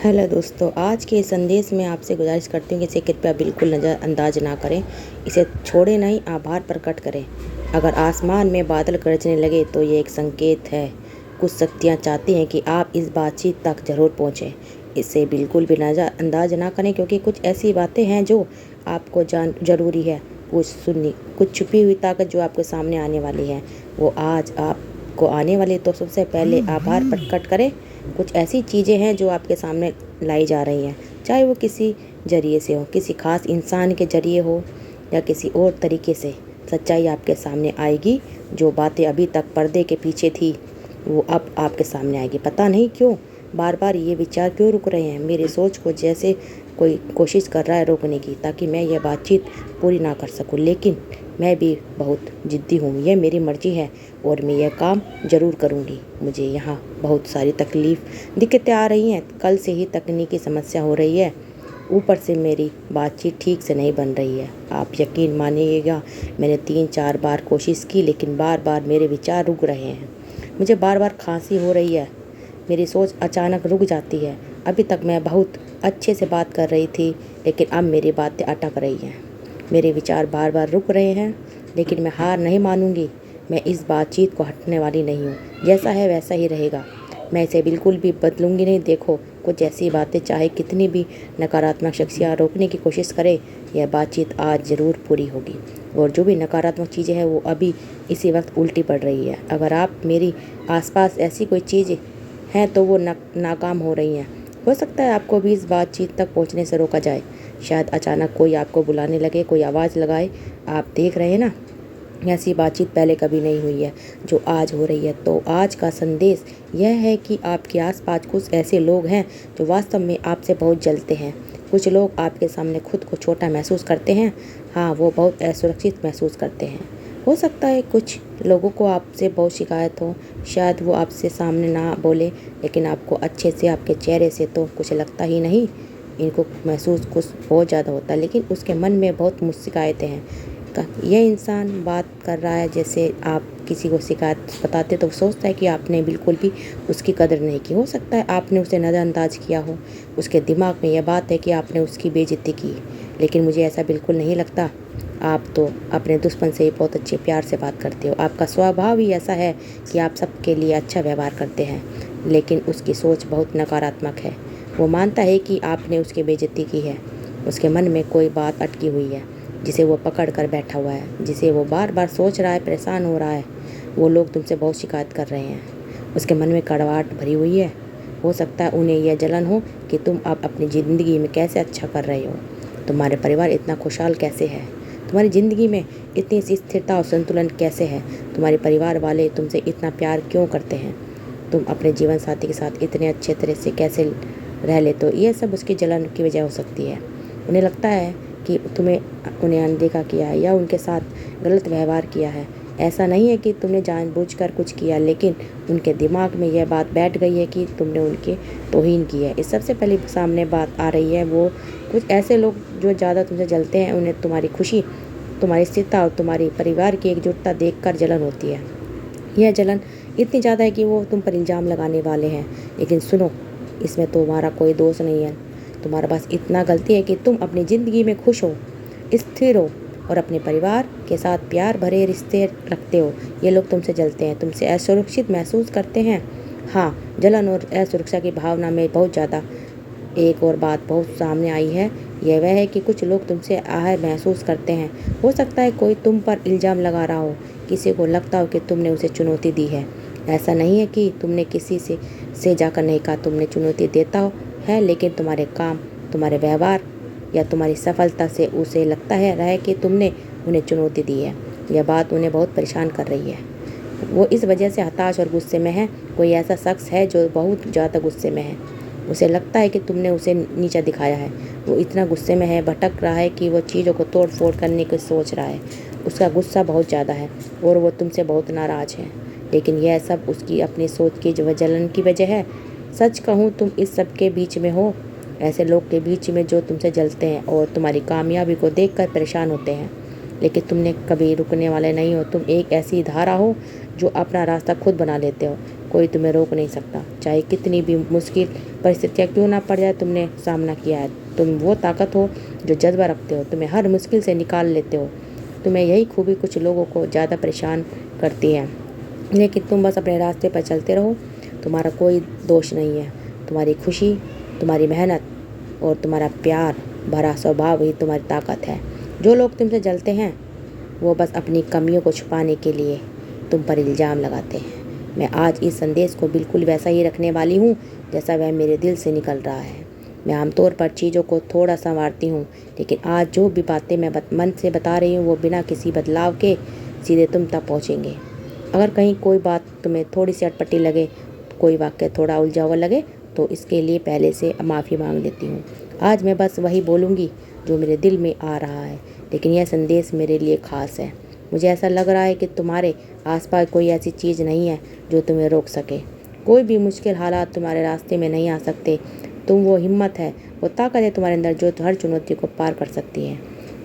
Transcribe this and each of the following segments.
Hello दोस्तों, आज के संदेश में आपसे गुजारिश करती हूँ कि इसे कृपया बिल्कुल नज़रअंदाज ना करें। इसे छोड़े नहीं, आभार प्रकट करें। अगर आसमान में बादल गरजने लगे तो ये एक संकेत है। कुछ शक्तियाँ चाहती हैं कि आप इस बातचीत तक ज़रूर पहुँचें। इसे बिल्कुल भी नज़रअंदाज ना करें, क्योंकि कुछ ऐसी बातें हैं जो आपको ज़रूरी है कुछ सुननी। कुछ छुपी हुई ताकत जो आपके सामने आने वाली है, वो आज आपको आने वाली। तो सबसे पहले आभार प्रकट करें। कुछ ऐसी चीज़ें हैं जो आपके सामने लाई जा रही हैं, चाहे वो किसी ज़रिए से हो, किसी खास इंसान के ज़रिए हो या किसी और तरीके से। सच्चाई आपके सामने आएगी। जो बातें अभी तक पर्दे के पीछे थी वो अब आपके सामने आएगी। पता नहीं क्यों बार बार ये विचार क्यों रुक रहे हैं। मेरी सोच को जैसे कोई कोशिश कर रहा है रोकने की, ताकि मैं यह बातचीत पूरी ना कर सकूं। लेकिन मैं भी बहुत ज़िद्दी हूँ। यह मेरी मर्ज़ी है और मैं यह काम ज़रूर करूँगी। मुझे यहाँ बहुत सारी दिक्कतें आ रही हैं। कल से ही तकनीकी समस्या हो रही है, ऊपर से मेरी बातचीत ठीक से नहीं बन रही है। आप यकीन मानिएगा, मैंने 3-4 बार कोशिश की, लेकिन बार बार मेरे विचार रुक रहे हैं। मुझे बार बार खांसी हो रही है। मेरी सोच अचानक रुक जाती है। अभी तक मैं बहुत अच्छे से बात कर रही थी, लेकिन अब मेरी बातें अटक रही हैं। मेरे विचार बार बार रुक रहे हैं, लेकिन मैं हार नहीं मानूंगी। मैं इस बातचीत को हटने वाली नहीं हूँ। जैसा है वैसा ही रहेगा। मैं इसे बिल्कुल भी बदलूंगी नहीं। देखो, कुछ ऐसी बातें चाहे कितनी भी नकारात्मक शक्तियाँ रोकने की कोशिश करे, यह बातचीत आज ज़रूर पूरी होगी। और जो भी नकारात्मक चीज़ें हैं वो अभी इसी वक्त उल्टी पड़ रही है। अगर आप मेरी आसपास ऐसी कोई चीज़ हैं तो वो नाकाम हो रही हैं। हो सकता है आपको भी इस बातचीत तक पहुंचने से रोका जाए। शायद अचानक कोई आपको बुलाने लगे, कोई आवाज़ लगाए। आप देख रहे हैं ना, ऐसी बातचीत पहले कभी नहीं हुई है जो आज हो रही है। तो आज का संदेश यह है कि आपके आसपास कुछ ऐसे लोग हैं जो वास्तव में आपसे बहुत जलते हैं। कुछ लोग आपके सामने खुद को छोटा महसूस करते हैं। हाँ, वो बहुत असुरक्षित महसूस करते हैं। हो सकता है कुछ लोगों को आपसे बहुत शिकायत हो। शायद वो आपसे सामने ना बोले, लेकिन आपको अच्छे से, आपके चेहरे से तो कुछ लगता ही नहीं। इनको महसूस कुछ बहुत ज़्यादा होता है, लेकिन उसके मन में बहुत शिकायतें हैं। यह इंसान बात कर रहा है जैसे आप किसी को शिकायत बताते तो सोचता है कि आपने बिल्कुल भी उसकी कदर नहीं की। हो सकता है आपने उसे नज़रअंदाज किया हो। उसके दिमाग में यह बात है कि आपने उसकी बेइज्जती की। लेकिन मुझे ऐसा बिल्कुल नहीं लगता। आप तो अपने दुश्मन से ही बहुत अच्छे प्यार से बात करते हो। आपका स्वभाव ही ऐसा है कि आप सबके लिए अच्छा व्यवहार करते हैं। लेकिन उसकी सोच बहुत नकारात्मक है। वो मानता है कि आपने उसकी बेइज्जती की है। उसके मन में कोई बात अटकी हुई है जिसे वो पकड़ कर बैठा हुआ है, जिसे वो बार बार सोच रहा है, परेशान हो रहा है। वो लोग तुमसे बहुत शिकायत कर रहे हैं। उसके मन में कड़वाहट भरी हुई है। हो सकता है उन्हें यह जलन हो कि तुम अब अपनी ज़िंदगी में कैसे अच्छा कर रहे हो। तुम्हारे परिवार इतना खुशहाल कैसे है। तुम्हारी ज़िंदगी में इतनी सी स्थिरता और संतुलन कैसे है। तुम्हारे परिवार वाले तुमसे इतना प्यार क्यों करते हैं। तुम अपने जीवन साथी के साथ इतने अच्छे तरह से कैसे रह लेते हो। यह सब उसकी जलन की वजह हो सकती है। उन्हें लगता है कि उन्हें अनदेखा किया है या उनके साथ गलत व्यवहार किया है। ऐसा नहीं है कि तुमने जानबूझकर कुछ किया, लेकिन उनके दिमाग में यह बात बैठ गई है कि तुमने उनकी तौहीन की है। इस सबसे पहले सामने बात आ रही है वो कुछ ऐसे लोग जो ज़्यादा तुमसे जलते हैं। उन्हें तुम्हारी खुशी, तुम्हारी स्थिरता और तुम्हारी परिवार की एकजुटता देखकर जलन होती है। यह जलन इतनी ज़्यादा है कि वो तुम पर इल्ज़ाम लगाने वाले हैं। लेकिन सुनो, इसमें तुम्हारा कोई दोष नहीं है। तुम्हारा बस इतना गलती है कि तुम अपनी ज़िंदगी में खुश हो, स्थिर हो और अपने परिवार के साथ प्यार भरे रिश्ते रखते हो। ये लोग तुमसे जलते हैं, तुमसे असुरक्षित महसूस करते हैं। हाँ, जलन और असुरक्षा की भावना में बहुत ज़्यादा एक और बात बहुत सामने आई है। यह वह है कि कुछ लोग तुमसे आहत महसूस करते हैं। हो सकता है कोई तुम पर इल्ज़ाम लगा रहा हो। किसी को लगता हो कि तुमने उसे चुनौती दी है। ऐसा नहीं है कि तुमने किसी से जाकर नहीं कहा, तुमने चुनौती देता हो है, लेकिन तुम्हारे काम, तुम्हारे व्यवहार या तुम्हारी सफलता से उसे लगता है रहा है कि तुमने उन्हें चुनौती दी है। यह बात उन्हें बहुत परेशान कर रही है। वो इस वजह से हताश और गुस्से में है। कोई ऐसा शख्स है जो बहुत ज़्यादा गुस्से में है। उसे लगता है कि तुमने उसे नीचा दिखाया है। वो इतना गुस्से में है, भटक रहा है कि वो चीज़ों को तोड़ फोड़ करने की सोच रहा है। उसका गुस्सा बहुत ज़्यादा है और वो तुमसे बहुत नाराज़ है। लेकिन यह सब उसकी अपनी सोच की जलन की वजह है। सच कहूँ, तुम इस सब के बीच में हो, ऐसे लोग के बीच में जो तुमसे जलते हैं और तुम्हारी कामयाबी को देखकर परेशान होते हैं। लेकिन तुमने कभी रुकने वाले नहीं हो। तुम एक ऐसी धारा हो जो अपना रास्ता खुद बना लेते हो। कोई तुम्हें रोक नहीं सकता। चाहे कितनी भी मुश्किल परिस्थितियाँ क्यों ना पड़ जाए, तुमने सामना किया है। तुम वो ताकत हो जो जज्बा रखते हो, तुम्हें हर मुश्किल से निकाल लेते हो। तुम्हें यही खूबी कुछ लोगों को ज़्यादा परेशान करती है, लेकिन तुम बस अपने रास्ते पर चलते रहो। तुम्हारा कोई दोष नहीं है। तुम्हारी खुशी, तुम्हारी मेहनत और तुम्हारा प्यार भरा स्वभाव ही तुम्हारी ताकत है। जो लोग तुमसे जलते हैं वो बस अपनी कमियों को छुपाने के लिए तुम पर इल्ज़ाम लगाते हैं। मैं आज इस संदेश को बिल्कुल वैसा ही रखने वाली हूँ जैसा वह मेरे दिल से निकल रहा है। मैं आमतौर पर चीज़ों को थोड़ा संवारती हूँ, लेकिन आज जो भी बातें मैं मन से बता रही हूँ वो बिना किसी बदलाव के सीधे तुम तक पहुँचेंगे। अगर कहीं कोई बात तुम्हें थोड़ी सी अटपटी लगे, कोई वाक्य थोड़ा उलझा हुआ लगे, तो इसके लिए पहले से माफ़ी मांग लेती हूँ। आज मैं बस वही बोलूँगी जो मेरे दिल में आ रहा है, लेकिन यह संदेश मेरे लिए ख़ास है। मुझे ऐसा लग रहा है कि तुम्हारे आसपास कोई ऐसी चीज़ नहीं है जो तुम्हें रोक सके। कोई भी मुश्किल हालात तुम्हारे रास्ते में नहीं आ सकते। तुम वो हिम्मत है, वो ताकत है तुम्हारे अंदर जो हर चुनौती को पार कर सकती है।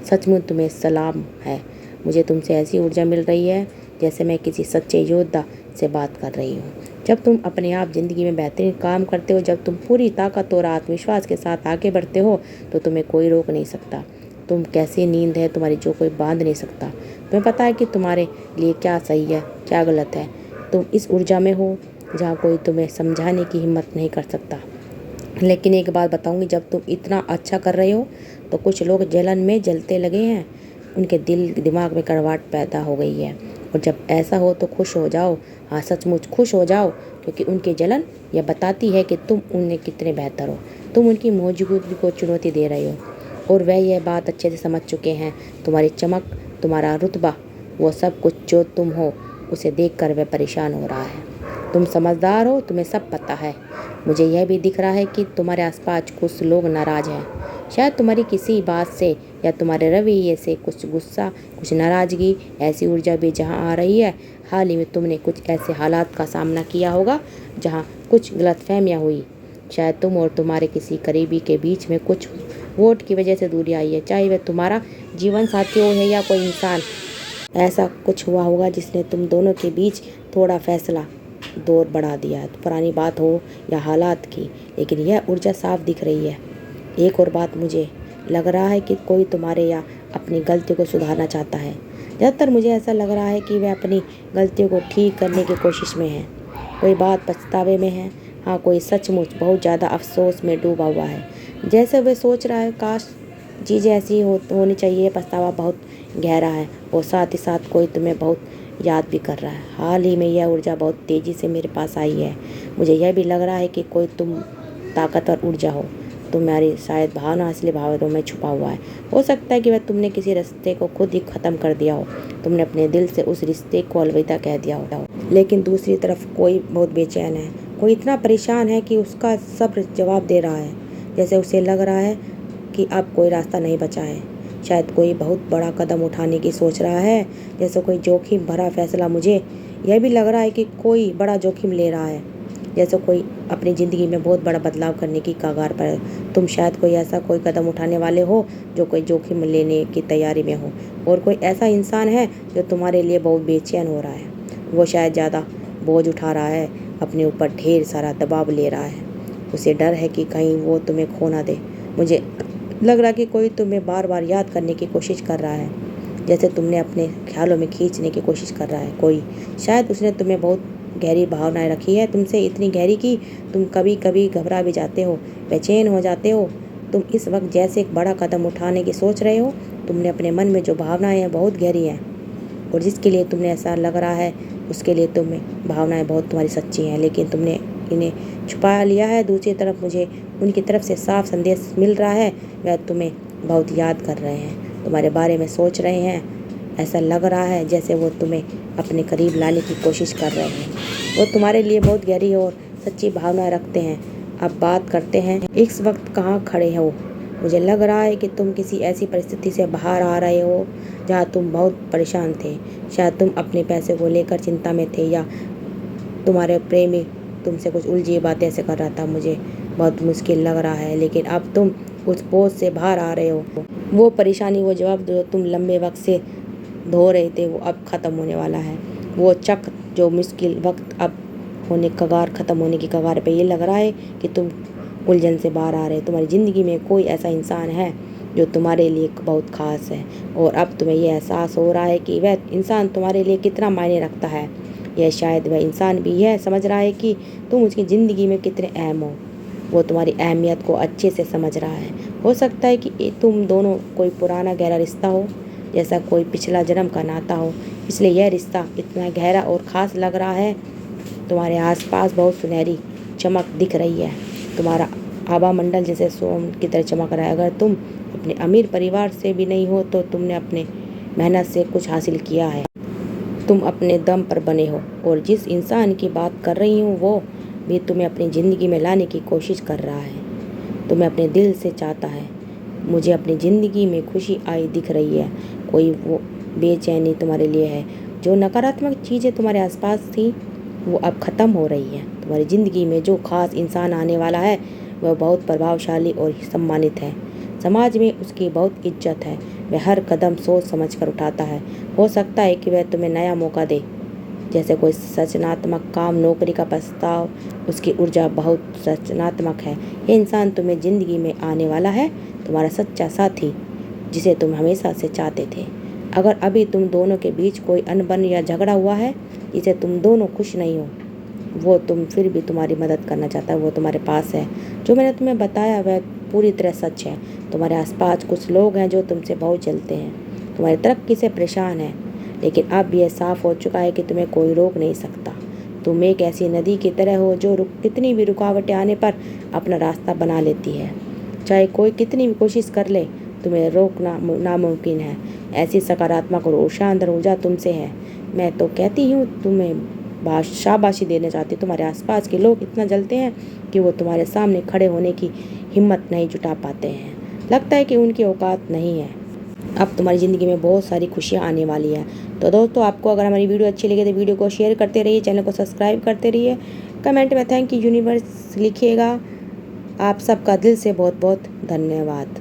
सचमुच तुम्हें सलाम है। मुझे तुमसे ऐसी ऊर्जा मिल रही है जैसे मैं किसी सच्चे योद्धा से बात कर रही हूँ। जब तुम अपने आप ज़िंदगी में बेहतरीन काम करते हो, जब तुम पूरी ताकत और आत्मविश्वास के साथ आगे बढ़ते हो, तो तुम्हें कोई रोक नहीं सकता। तुम कैसी नींद है तुम्हारी जो कोई बांध नहीं सकता। तुम्हें पता है कि तुम्हारे लिए क्या सही है, क्या गलत है। तुम इस ऊर्जा में हो जहाँ कोई तुम्हें समझाने की हिम्मत नहीं कर सकता। लेकिन एक बात बताऊंगी, जब तुम इतना अच्छा कर रहे हो तो कुछ लोग जलन में जलते लगे हैं। उनके दिमाग में कड़वाहट पैदा हो गई है। और जब ऐसा हो तो खुश हो जाओ। हाँ, सचमुच खुश हो जाओ, क्योंकि उनकी जलन यह बताती है कि तुम उन्हें कितने बेहतर हो। तुम उनकी मौजूदगी को चुनौती दे रहे हो और वह यह बात अच्छे से समझ चुके हैं। तुम्हारी चमक, तुम्हारा रुतबा, वो सब कुछ जो तुम हो, उसे देखकर वह परेशान हो रहा है। तुम समझदार हो, तुम्हें सब पता है। मुझे यह भी दिख रहा है कि तुम्हारे आसपास कुछ लोग नाराज़ हैं। शायद तुम्हारी किसी बात से या तुम्हारे रवैये से कुछ गुस्सा, कुछ नाराज़गी, ऐसी ऊर्जा भी जहाँ आ रही है। हाल ही में तुमने कुछ ऐसे हालात का सामना किया होगा जहाँ कुछ गलतफहमियाँ हुई। शायद तुम और तुम्हारे किसी करीबी के बीच में कुछ वोट की वजह से दूरी आई है। चाहे वह तुम्हारा जीवन साथी हो या कोई इंसान, ऐसा कुछ हुआ होगा जिसने तुम दोनों के बीच थोड़ा फैसला दौर बढ़ा दिया। तो पुरानी बात हो या हालात की, लेकिन यह ऊर्जा साफ दिख रही है। एक और बात, मुझे लग रहा है कि कोई तुम्हारे या अपनी गलतियों को सुधारना चाहता है। ज़्यादातर मुझे ऐसा लग रहा है कि वह अपनी गलतियों को ठीक करने की कोशिश में है। कोई बात पछतावे में है। हाँ, कोई सचमुच बहुत ज़्यादा अफसोस में डूबा हुआ है। जैसे वह सोच रहा है काश चीज़ें ऐसी होनी चाहिए। पछतावा बहुत गहरा है और साथ ही साथ कोई तुम्हें बहुत याद भी कर रहा है। हाल ही में यह ऊर्जा बहुत तेज़ी से मेरे पास आई है। मुझे यह भी लग रहा है कि कोई तुम ताकतवर ऊर्जा हो। तुम्हारी शायद भावना असली भावनाओं में छुपा हुआ है। हो सकता है कि वह तुमने किसी रिश्ते को खुद ही ख़त्म कर दिया हो। तुमने अपने दिल से उस रिश्ते को अलविदा कह दिया हो। लेकिन दूसरी तरफ कोई बहुत बेचैन है। कोई इतना परेशान है कि उसका सब्र जवाब दे रहा है। जैसे उसे लग रहा है कि अब कोई रास्ता नहीं बचा है। शायद कोई बहुत बड़ा कदम उठाने की सोच रहा है, जैसे कोई जोखिम भरा फैसला। मुझे यह भी लग रहा है कि कोई बड़ा जोखिम ले रहा है, जैसे कोई अपनी ज़िंदगी में बहुत बड़ा बदलाव करने की कगार पर है। तुम शायद कोई कदम उठाने वाले हो जो कोई जोखिम लेने की तैयारी में हो। और कोई ऐसा इंसान है जो तुम्हारे लिए बहुत बेचैन हो रहा है। वो शायद ज़्यादा बोझ उठा रहा है, अपने ऊपर ढेर सारा दबाव ले रहा है। उसे डर है कि कहीं वो तुम्हें खो ना दे। मुझे लग रहा है कि कोई तुम्हें बार बार याद करने की कोशिश कर रहा है, जैसे तुमने अपने ख्यालों में खींचने की कोशिश कर रहा है। कोई शायद उसने तुम्हें बहुत गहरी भावनाएं रखी है, तुमसे इतनी गहरी कि तुम कभी कभी घबरा भी जाते हो, बेचैन हो जाते हो। तुम इस वक्त जैसे एक बड़ा कदम उठाने की सोच रहे हो। तुमने अपने मन में जो भावनाएं हैं बहुत गहरी हैं, और जिसके लिए तुमने ऐसा लग रहा है उसके लिए तुम्हें भावनाएं बहुत तुम्हारी सच्ची हैं, लेकिन तुमने इन्हें छुपा लिया है। दूसरी तरफ मुझे उनकी तरफ से साफ संदेश मिल रहा है। वह तुम्हें बहुत याद कर रहे हैं, तुम्हारे बारे में सोच रहे हैं। ऐसा लग रहा है जैसे वो तुम्हें अपने करीब लाने की कोशिश कर रहे हैं। वो तुम्हारे लिए बहुत गहरी और सच्ची भावनाएं रखते हैं। अब बात करते हैं इस वक्त कहाँ खड़े हो। मुझे लग रहा है कि तुम किसी ऐसी परिस्थिति से बाहर आ रहे हो जहाँ तुम बहुत परेशान थे। शायद तुम अपने पैसे को लेकर चिंता में थे, या तुम्हारे प्रेमी तुमसे कुछ उलझी बातें ऐसे कर रहा था। मुझे बहुत मुश्किल लग रहा है, लेकिन अब तुम उस बोझ से बाहर आ रहे हो। वो परेशानी, वो जवाब जो तुम लंबे वक्त से धो रहे थे, वो अब ख़त्म होने वाला है। वो चक जो मुश्किल वक्त अब होने कगार ख़त्म होने की कगार पे ये लग रहा है कि तुम उलझन से बाहर आ रहे। तुम्हारी ज़िंदगी में कोई ऐसा इंसान है जो तुम्हारे लिए बहुत ख़ास है और अब तुम्हें ये एहसास हो रहा है कि वह इंसान तुम्हारे लिए कितना मायने रखता है। यह शायद वह इंसान भी यह समझ रहा है कि तुम उसकी ज़िंदगी में कितने अहम हो। वो तुम्हारी अहमियत को अच्छे से समझ रहा है। हो सकता है कि तुम दोनों कोई पुराना गहरा रिश्ता हो, जैसा कोई पिछला जन्म का नाता हो, इसलिए यह रिश्ता इतना गहरा और ख़ास लग रहा है। तुम्हारे आसपास बहुत सुनहरी चमक दिख रही है। तुम्हारा आभा मंडल जैसे सोम की तरह चमक रहा है। अगर तुम अपने अमीर परिवार से भी नहीं हो तो तुमने अपने मेहनत से कुछ हासिल किया है। तुम अपने दम पर बने हो और जिस इंसान की बात कर रही हूँ वो भी तुम्हें अपनी ज़िंदगी में लाने की कोशिश कर रहा है। तुम्हें अपने दिल से चाहता है। मुझे अपनी ज़िंदगी में खुशी आई दिख रही है। कोई वो बेचैनी तुम्हारे लिए है। जो नकारात्मक चीज़ें तुम्हारे आसपास थी वो अब ख़त्म हो रही है। तुम्हारी ज़िंदगी में जो ख़ास इंसान आने वाला है वह बहुत प्रभावशाली और सम्मानित है। समाज में उसकी बहुत इज्जत है। वह हर कदम सोच समझ कर उठाता है। हो सकता है कि वह तुम्हें नया मौका दे, जैसे कोई सृजनात्मक काम, नौकरी का प्रस्ताव। उसकी ऊर्जा बहुत सृजनात्मक है। यह इंसान तुम्हें ज़िंदगी में आने वाला है, तुम्हारा सच्चा साथी जिसे तुम हमेशा से चाहते थे। अगर अभी तुम दोनों के बीच कोई अनबन या झगड़ा हुआ है जिसे तुम दोनों खुश नहीं हो, वो तुम फिर भी तुम्हारी मदद करना चाहता है। वो तुम्हारे पास है। जो मैंने तुम्हें बताया वह पूरी तरह सच है। तुम्हारे आसपास कुछ लोग हैं जो तुमसे बहुत जलते हैं, तुम्हारी तरक्की से परेशान हैं, लेकिन अब यह साफ हो चुका है कि तुम्हें कोई रोक नहीं सकता। तुम एक ऐसी नदी की तरह हो जो कितनी भी रुकावटें आने पर अपना रास्ता बना लेती है। चाहे कोई कितनी भी कोशिश कर ले, तुम्हें रोकना नामुमकिन है। ऐसी सकारात्मक और शानदार ऊर्जा तुमसे है। मैं तो कहती हूँ, तुम्हें शाबाशी देना चाहती हूँ। तुम्हारे आसपास के लोग इतना जलते हैं कि वो तुम्हारे सामने खड़े होने की हिम्मत नहीं जुटा पाते हैं। लगता है कि उनकी औकात नहीं है। अब तुम्हारी ज़िंदगी में बहुत सारी खुशियाँ आने वाली है। तो दोस्तों, आपको अगर हमारी वीडियो अच्छी लगे तो वीडियो को शेयर करते रहिए, चैनल को सब्सक्राइब करते रहिए, कमेंट में थैंक यू यूनिवर्स लिखिएगा। आप सबका दिल से बहुत बहुत धन्यवाद।